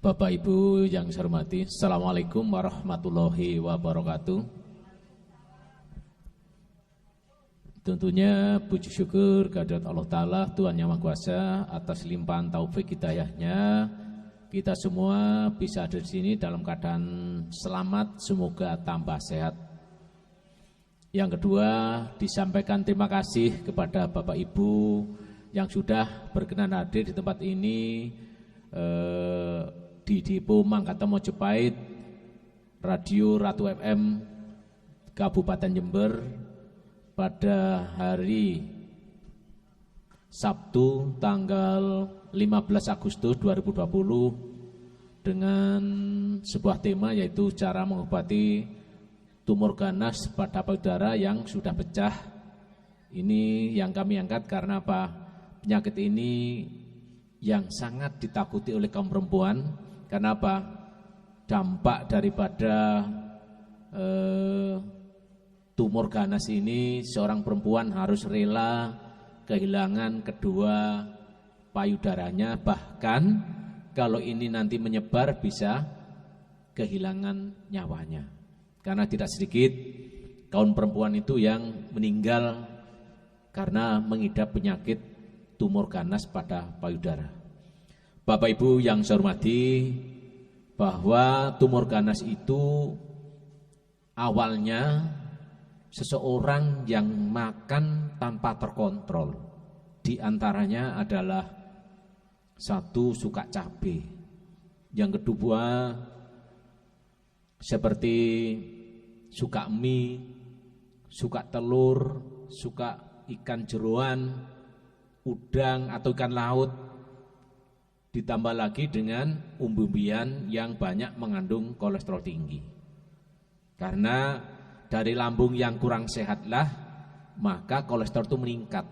Bapak Ibu yang saya hormati, Assalamualaikum warahmatullahi wabarakatuh. Tentunya puji syukur kehadirat Allah Ta'ala, Tuhan Yang Maha Kuasa, atas limpahan taufik hidayahnya. Kita semua bisa ada di sini dalam keadaan selamat, semoga tambah sehat. Yang kedua, disampaikan terima kasih kepada Bapak Ibu yang sudah berkenan hadir di tempat ini, di Depo Mangkata Mojopahit, Radio Ratu FM Kabupaten Jember, pada hari Sabtu tanggal 15 Agustus 2020 dengan sebuah tema yaitu cara mengobati tumor ganas pada payudara yang sudah pecah. Ini yang kami angkat karena apa? Penyakit ini yang sangat ditakuti oleh kaum perempuan. Karena apa? Dampak daripada tumor ganas ini, seorang perempuan harus rela kehilangan kedua payudaranya, bahkan kalau ini nanti menyebar bisa kehilangan nyawanya. Karena tidak sedikit kaum perempuan itu yang meninggal karena mengidap penyakit tumor ganas pada payudara. Bapak Ibu yang saya hormati, bahwa tumor ganas itu awalnya seseorang yang makan tanpa terkontrol. Di antaranya adalah satu, suka cabai. Yang kedua, seperti suka mie, suka telur, suka ikan jeroan, udang atau ikan laut. Ditambah lagi dengan umbi-umbian yang banyak mengandung kolesterol tinggi. Karena dari lambung yang kurang sehatlah, maka kolesterol itu meningkat.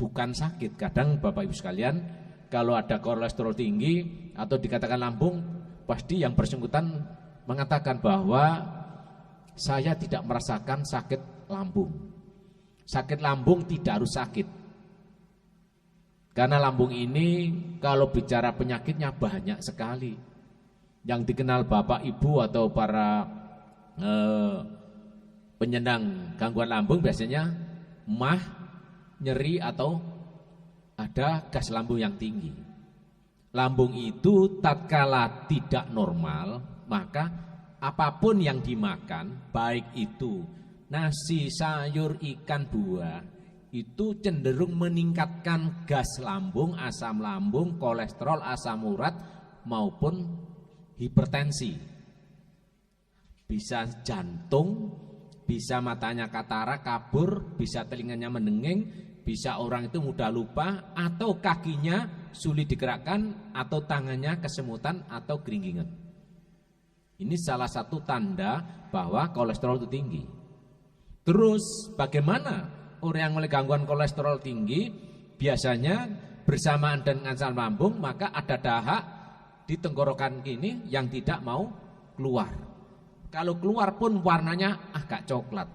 Bukan sakit. Kadang Bapak Ibu sekalian, kalau ada kolesterol tinggi atau dikatakan lambung, pasti yang bersangkutan mengatakan bahwa saya tidak merasakan sakit lambung. Sakit lambung tidak harus sakit. Karena lambung ini kalau bicara penyakitnya banyak sekali. Yang dikenal Bapak Ibu atau para penyandang gangguan lambung biasanya mah, nyeri atau ada gas lambung yang tinggi. Lambung itu tatkala tidak normal, maka apapun yang dimakan, baik itu nasi, sayur, ikan, buah, itu cenderung meningkatkan gas lambung, asam lambung, kolesterol, asam urat maupun hipertensi. Bisa jantung, bisa matanya katarak, kabur, bisa telinganya mendenging, bisa orang itu mudah lupa, atau kakinya sulit digerakkan, atau tangannya kesemutan atau geringgingan. Ini salah satu tanda bahwa kolesterol itu tinggi. Terus bagaimana orang yang oleh gangguan kolesterol tinggi? Biasanya bersamaan dengan asam lambung, maka ada dahak di tenggorokan ini yang tidak mau keluar. Kalau keluar pun warnanya agak coklat.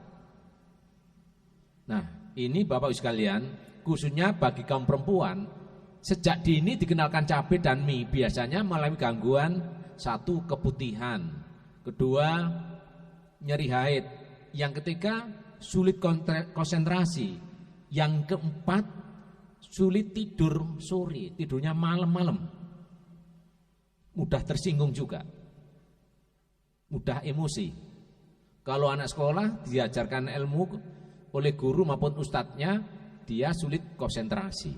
Nah, ini Bapak Ibu sekalian, khususnya bagi kaum perempuan, sejak dini dikenalkan cabai dan mie biasanya mengalami gangguan. Satu, keputihan. Kedua, nyeri haid. Yang ketiga, sulit konsentrasi. Yang keempat, sulit tidur sore, tidurnya malam-malam. Mudah tersinggung juga. Mudah emosi. Kalau anak sekolah diajarkan ilmu oleh guru maupun ustadznya, dia sulit konsentrasi.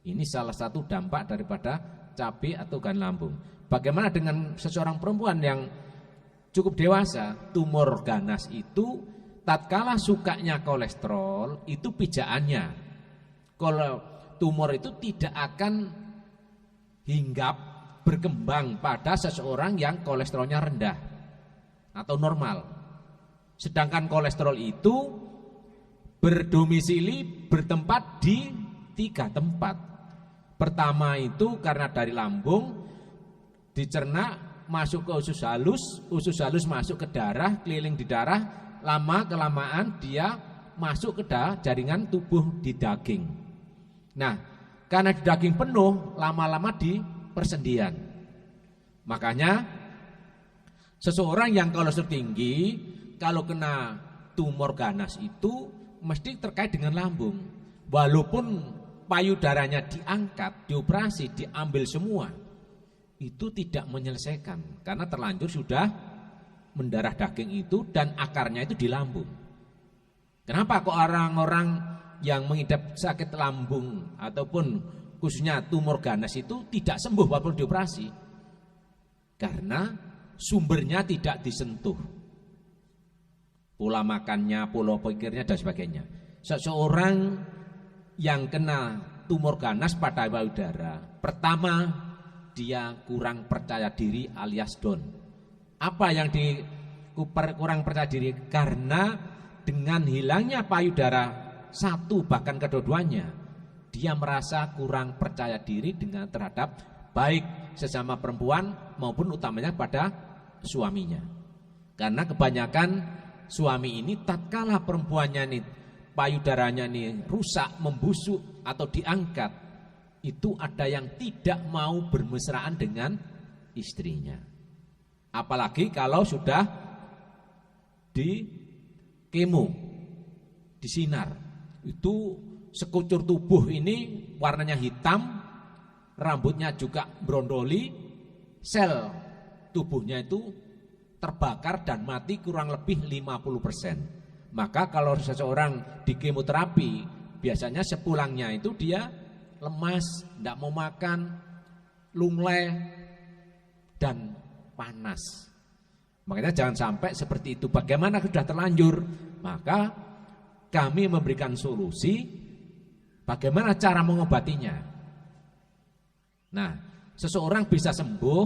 Ini salah satu dampak daripada cabai atau gan lambung. Bagaimana dengan seseorang perempuan yang cukup dewasa? Tumor ganas itu tatkala sukanya kolesterol, itu pijaannya. Kalau tumor itu tidak akan hinggap berkembang pada seseorang yang kolesterolnya rendah atau normal. Sedangkan kolesterol itu berdomisili, bertempat di 3 tempat. Pertama itu karena dari lambung dicerna masuk ke usus halus masuk ke darah, keliling di darah, lama kelamaan dia masuk ke jaringan tubuh di daging. Nah, karena di daging penuh, lama-lama di persendian. Makanya seseorang yang kolesterol tinggi kalau kena tumor ganas itu mesti terkait dengan lambung. Walaupun payudaranya diangkat, dioperasi, diambil semua, itu tidak menyelesaikan karena terlanjur sudah mendarah daging itu dan akarnya itu di lambung. Kenapa kok orang-orang yang mengidap sakit lambung ataupun khususnya tumor ganas itu tidak sembuh walaupun dioperasi? Karena sumbernya tidak disentuh. Pola makannya, pola pikirnya dan sebagainya. Seseorang yang kena tumor ganas pada payudara, pertama dia kurang percaya diri alias down. Apa yang kurang percaya diri? Karena dengan hilangnya payudara satu bahkan kedua-duanya, dia merasa kurang percaya diri dengan terhadap baik sesama perempuan maupun utamanya pada suaminya. Karena kebanyakan suami ini tatkala perempuannya ini payudaranya ini rusak, membusuk atau diangkat, itu ada yang tidak mau bermesraan dengan istrinya. Apalagi kalau sudah di kemo, disinar, itu sekucur tubuh ini warnanya hitam, rambutnya juga brondoli, sel tubuhnya itu terbakar dan mati kurang lebih 50%. Maka kalau seseorang di kemoterapi, biasanya sepulangnya itu dia lemas, tidak mau makan, lunglai, dan panas. Makanya jangan sampai seperti itu. Bagaimana sudah terlanjur? Maka kami memberikan solusi bagaimana cara mengobatinya. Nah, seseorang bisa sembuh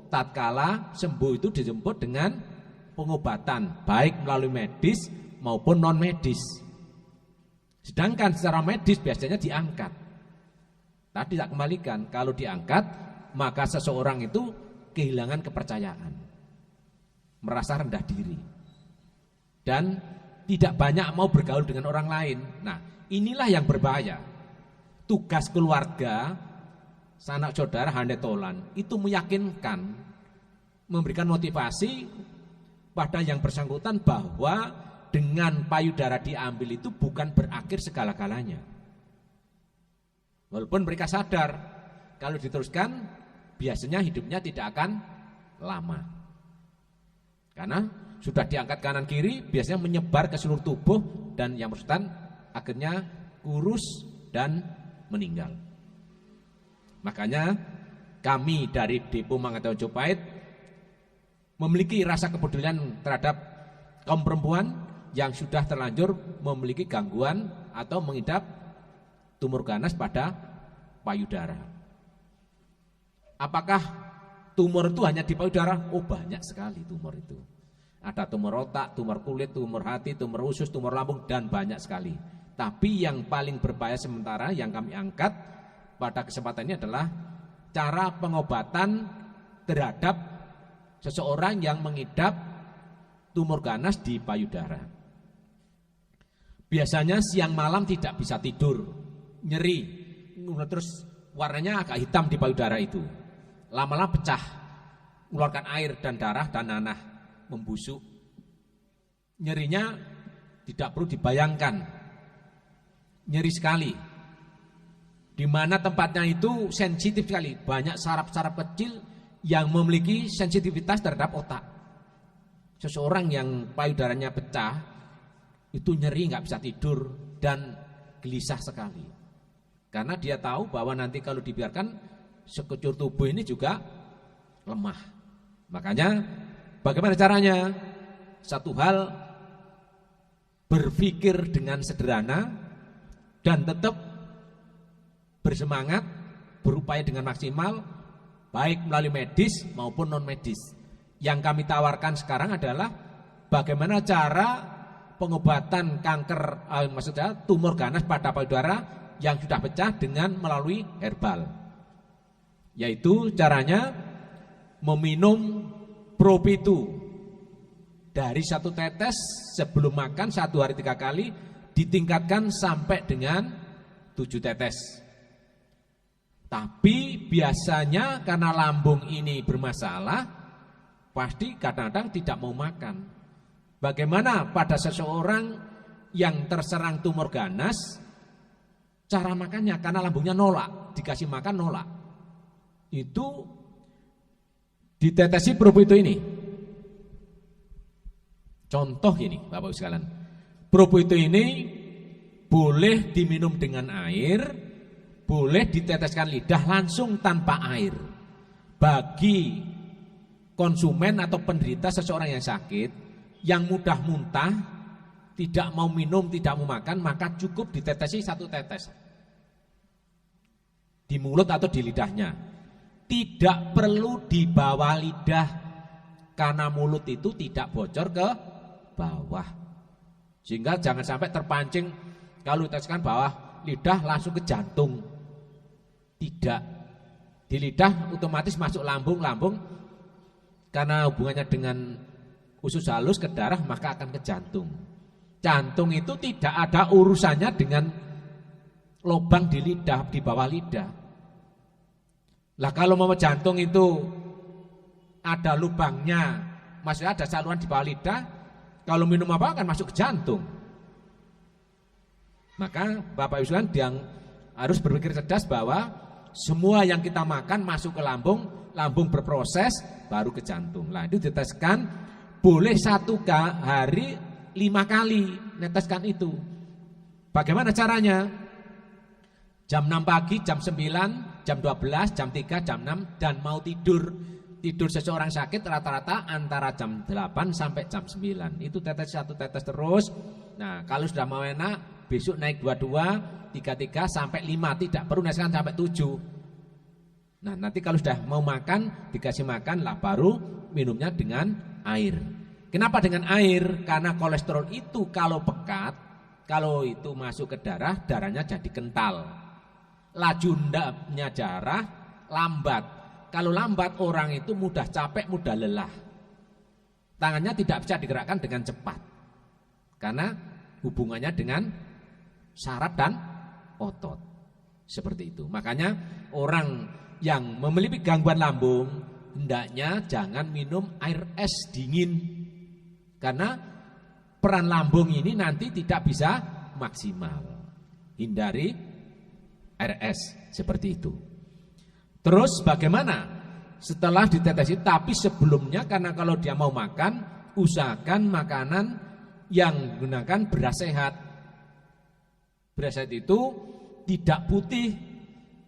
tatkala sembuh itu dijemput dengan pengobatan baik melalui medis maupun non medis. Sedangkan secara medis biasanya diangkat. Tadi tak kembalikan, kalau diangkat maka seseorang itu kehilangan kepercayaan, merasa rendah diri, dan tidak banyak mau bergaul dengan orang lain. Nah, inilah yang berbahaya. Tugas keluarga, sanak saudara, handetolan, itu meyakinkan, memberikan motivasi pada yang bersangkutan bahwa dengan payudara diambil itu bukan berakhir segala-galanya. Walaupun mereka sadar, kalau diteruskan, biasanya hidupnya tidak akan lama. Karena sudah diangkat kanan kiri, biasanya menyebar ke seluruh tubuh dan yang bersangkutan akhirnya kurus dan meninggal. Makanya kami dari Depo Manggata Majapahit memiliki rasa kepedulian terhadap kaum perempuan yang sudah terlanjur memiliki gangguan atau mengidap tumor ganas pada payudara. Apakah tumor itu hanya di payudara? Oh, banyak sekali tumor itu. Ada tumor otak, tumor kulit, tumor hati, tumor usus, tumor lambung, dan banyak sekali. Tapi yang paling berbahaya sementara yang kami angkat pada kesempatan ini adalah cara pengobatan terhadap seseorang yang mengidap tumor ganas di payudara. Biasanya siang malam tidak bisa tidur, nyeri, terus warnanya agak hitam di payudara itu. Lama-lama pecah, mengeluarkan air dan darah dan nanah, membusuk. Nyerinya tidak perlu dibayangkan, nyeri sekali. Di mana tempatnya itu sensitif sekali, banyak saraf-saraf kecil yang memiliki sensitivitas terhadap otak. Seseorang yang payudaranya pecah, itu nyeri, nggak bisa tidur dan gelisah sekali. Karena dia tahu bahwa nanti kalau dibiarkan sekujur tubuh ini juga lemah. Makanya bagaimana caranya? Satu hal, berpikir dengan sederhana dan tetap bersemangat, berupaya dengan maksimal, baik melalui medis maupun non medis. Yang kami tawarkan sekarang adalah bagaimana cara pengobatan kanker, maksudnya tumor ganas pada payudara yang sudah pecah dengan melalui herbal. Yaitu caranya meminum Propitu dari 1 tetes sebelum makan 1 hari 3 kali, ditingkatkan sampai dengan 7 tetes. Tapi biasanya karena lambung ini bermasalah, pasti kadang-kadang tidak mau makan. Bagaimana pada seseorang yang terserang tumor ganas, cara makannya karena lambungnya nolak, dikasih makan nolak. Itu ditetesi probuito ini. Contoh ini, Bapak Ibu sekalian. Probuito ini boleh diminum dengan air, boleh diteteskan lidah langsung tanpa air. Bagi konsumen atau penderita seseorang yang sakit, yang mudah muntah, tidak mau minum, tidak mau makan, maka cukup ditetesi 1 tetes di mulut atau di lidahnya. Tidak perlu di bawah lidah, karena mulut itu tidak bocor ke bawah. Sehingga jangan sampai terpancing kalau diteteskan bawah lidah langsung ke jantung. Tidak. Di lidah otomatis masuk lambung karena hubungannya dengan usus halus ke darah maka akan ke jantung. Jantung itu tidak ada urusannya dengan lubang di lidah, di bawah lidah. Lah kalau mau jantung itu ada lubangnya, maksudnya ada saluran di bawah lidah, kalau minum apa akan masuk ke jantung. Maka Bapak Ibu sekalian yang harus berpikir cerdas bahwa semua yang kita makan masuk ke lambung, lambung berproses baru ke jantung. Lah itu diteskan boleh 1 hari 5 kali neteskan itu. Bagaimana caranya? Jam 6 pagi, jam 9, jam 12, jam 3, jam 6 dan mau tidur. Tidur seseorang sakit rata-rata antara jam 8 sampai jam 9. Itu tetes 1 tetes terus. Nah, kalau sudah mau enak besok naik 22, 33 sampai 5, tidak perlu naikkan sampai 7. Nah, nanti kalau sudah mau makan, dikasih makan lah baru minumnya dengan air. Kenapa dengan air? Karena kolesterol itu kalau pekat, kalau itu masuk ke darah, darahnya jadi kental. Laju ndapnya darah lambat. Kalau lambat orang itu mudah capek, mudah lelah. Tangannya tidak bisa digerakkan dengan cepat. Karena hubungannya dengan saraf dan otot. Seperti itu. Makanya orang yang memiliki gangguan lambung hendaknya jangan minum air es dingin. Karena peran lambung ini nanti tidak bisa maksimal. Hindari air es seperti itu. Terus bagaimana? Setelah ditetesi, tapi sebelumnya karena kalau dia mau makan, usahakan makanan yang menggunakan beras sehat. Beras sehat itu tidak putih.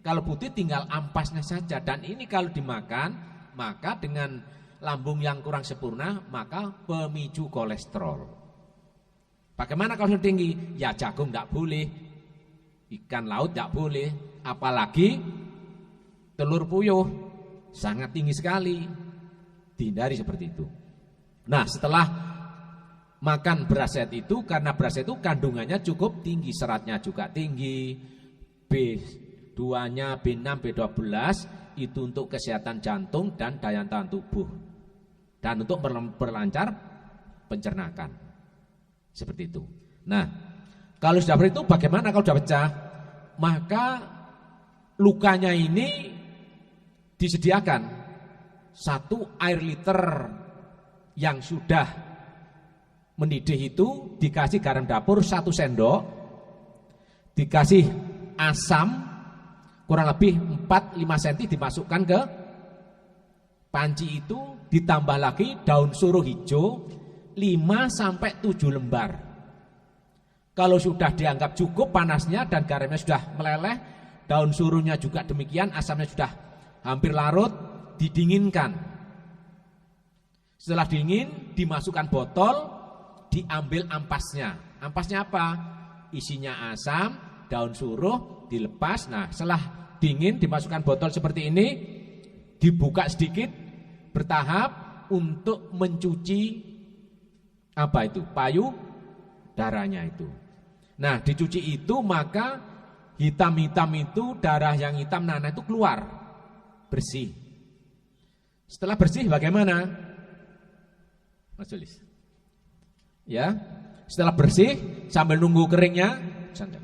Kalau putih tinggal ampasnya saja. Dan ini kalau dimakan, maka dengan lambung yang kurang sempurna, maka pemicu kolesterol. Bagaimana kalau sudah tinggi? Ya jagung tidak boleh, ikan laut tidak boleh, apalagi telur puyuh, sangat tinggi sekali. Dihindari seperti itu. Nah, setelah makan beras sehat itu, karena beras sehat itu kandungannya cukup tinggi, seratnya juga tinggi, B2-nya, B6, B12 itu untuk kesehatan jantung dan daya tahan tubuh, dan untuk berlancar pencernakan. Seperti itu. Nah, kalau sudah seperti itu bagaimana kalau sudah pecah? Maka lukanya ini disediakan 1 air liter yang sudah mendidih itu, dikasih garam dapur 1 sendok, dikasih asam kurang lebih 4-5 cm dimasukkan ke panci itu, ditambah lagi daun suruh hijau 5-7 lembar. Kalau sudah dianggap cukup panasnya dan garamnya sudah meleleh, daun suruhnya juga demikian, asamnya sudah hampir larut, didinginkan. Setelah dingin, dimasukkan botol, diambil ampasnya. Ampasnya apa? Isinya asam, daun suruh, dilepas. Nah, setelah dingin dimasukkan botol seperti ini, dibuka sedikit, bertahap untuk mencuci apa itu? Payudaranya itu. Nah, dicuci itu maka hitam-hitam itu, darah yang hitam nanah itu keluar, bersih. Setelah bersih bagaimana? Mas Julis. Ya, setelah bersih sambil nunggu keringnya, santai.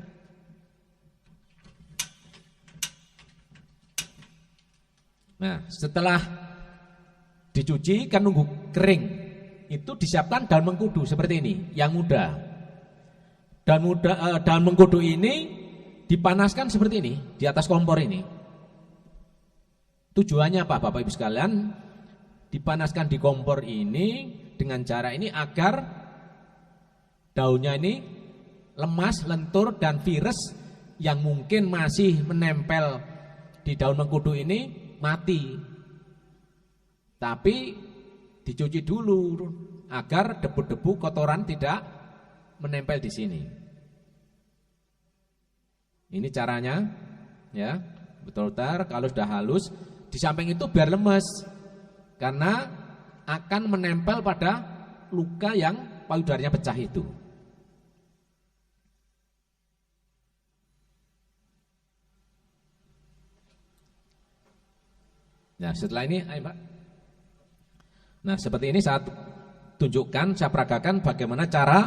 Nah, setelah dicuci kan nunggu kering. Itu disiapkan daun mengkudu seperti ini, yang muda. Daun mengkudu ini dipanaskan seperti ini di atas kompor ini. Tujuannya apa Bapak Ibu sekalian? Dipanaskan di kompor ini dengan cara ini agar daunnya ini lemas, lentur, dan virus yang mungkin masih menempel di daun mengkudu ini mati. Tapi dicuci dulu agar debu-debu kotoran tidak menempel di sini. Ini caranya, ya, betul-betul. Kalau sudah halus, di samping itu biar lemes, karena akan menempel pada luka yang payudaranya pecah itu. Nah, setelah ini, ayo Pak. Nah, seperti ini saya tunjukkan, saya peragakan bagaimana cara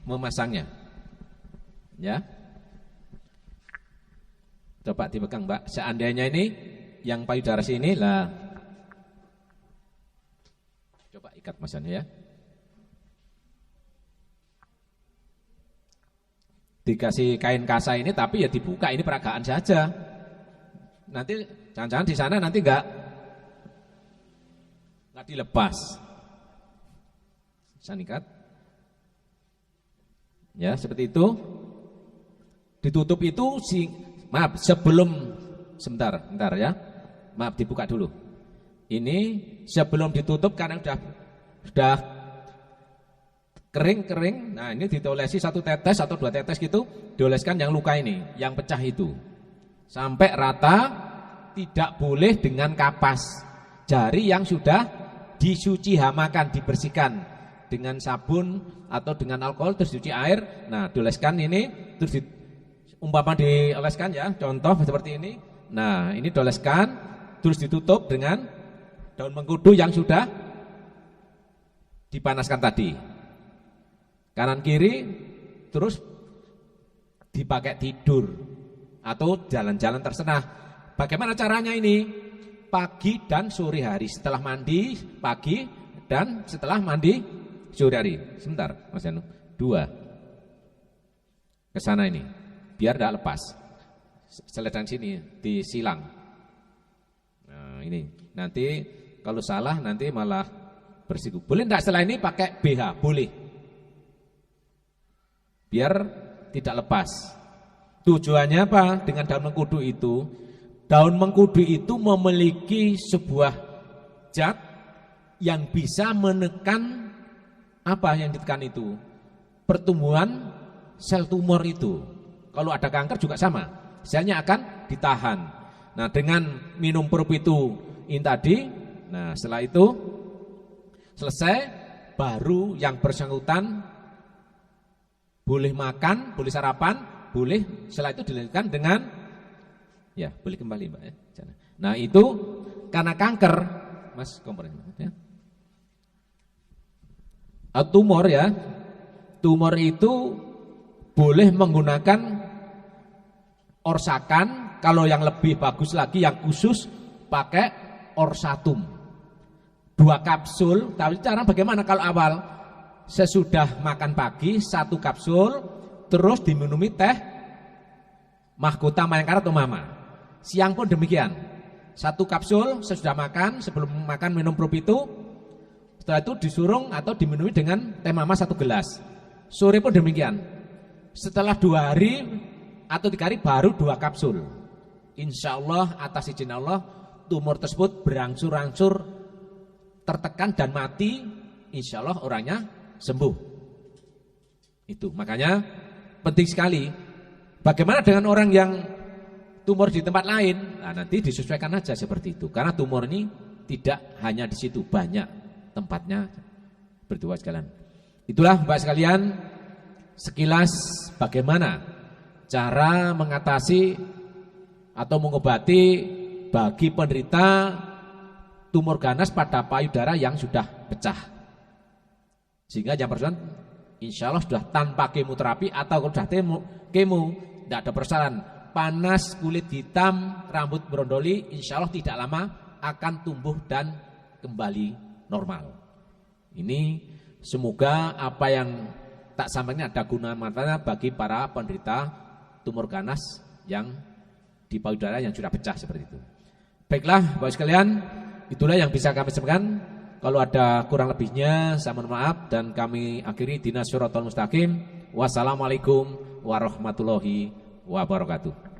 memasangnya. Ya. Coba dipegang Mbak. Seandainya ini yang payudara sini lah. Coba ikat Mas ya. Dikasih kain kasa ini tapi ya dibuka, ini peragaan saja. Nanti jangan-jangan di sana nanti enggak dilepas. Saya ikat. Ya, seperti itu. Ditutup itu sebelum sebentar ya. Maaf, dibuka dulu. Ini sebelum ditutup karena sudah kering. Nah, ini ditolesi 1 tetes atau 2 tetes gitu, dioleskan yang luka ini, yang pecah itu. Sampai rata, tidak boleh dengan kapas. Jari yang sudah disuci hamakan, dibersihkan dengan sabun atau dengan alkohol, terus dicuci air. Nah, dioleskan ini, terus umpama dioleskan ya, contoh seperti ini. Nah, ini dioleskan, terus ditutup dengan daun mengkudu yang sudah dipanaskan tadi. Kanan kiri, terus dipakai tidur atau jalan-jalan terserah. Bagaimana caranya ini? Pagi dan sore hari, setelah mandi pagi dan setelah mandi sore hari. Sebentar Mas Yanu, 2 ke sana ini, biar tidak lepas. Seledan sini disilang. Nah, ini nanti kalau salah nanti malah bersikup. Boleh tidak setelah ini pakai BH? Boleh, biar tidak lepas. Tujuannya apa dengan daun mengkudu itu? Daun mengkudu itu memiliki sebuah zat yang bisa menekan apa yang ditekan itu? Pertumbuhan sel tumor itu. Kalau ada kanker juga sama, selnya akan ditahan. Nah, dengan minum Propitu ini tadi, nah setelah itu selesai, baru yang bersangkutan boleh makan, boleh sarapan, boleh. Setelah itu dilanjutkan dengan, ya boleh kembali Mbak ya. Nah itu karena kanker, Mas komponen ya. Tumor ya, tumor itu boleh menggunakan orsakan. Kalau yang lebih bagus lagi, yang khusus pakai orsatum 2 kapsul. Tapi cara bagaimana kalau awal? Sesudah makan pagi 1 kapsul, terus diminumi teh mahkota Mayangkara atau mama. Siang pun demikian, 1 kapsul sesudah makan, sebelum makan minum Propitu. Setelah itu disuruh atau diminumi dengan teh mama 1 gelas. Sore pun demikian. Setelah 2 hari atau 3 hari baru 2 kapsul. Insya Allah atas izin Allah tumor tersebut berangsur-angsur tertekan dan mati. Insya Allah orangnya sembuh. Itu makanya penting sekali. Bagaimana dengan orang yang tumor di tempat lain? Nah, nanti disesuaikan aja seperti itu. Karena tumor ini tidak hanya di situ, banyak tempatnya. Berdua sekalian. Itulah Mbak sekalian, sekilas bagaimana cara mengatasi atau mengobati bagi penderita tumor ganas pada payudara yang sudah pecah. Sehingga yang persoalan insya Allah sudah tanpa kemoterapi atau kalau sudah kemo, tidak ada persoalan. panas, kulit hitam, rambut berondoli, insya Allah tidak lama akan tumbuh dan kembali normal. Ini semoga apa yang tak sampaikan ada guna manfaatnya bagi para penderita tumor ganas yang di payudara yang sudah pecah seperti itu. Baiklah Bapak sekalian, itulah yang bisa kami sampaikan. Kalau ada kurang lebihnya saya mohon maaf dan kami akhiri Dinas Syiratal Mustaqim. Wassalamualaikum warahmatullahi wabarakatuh.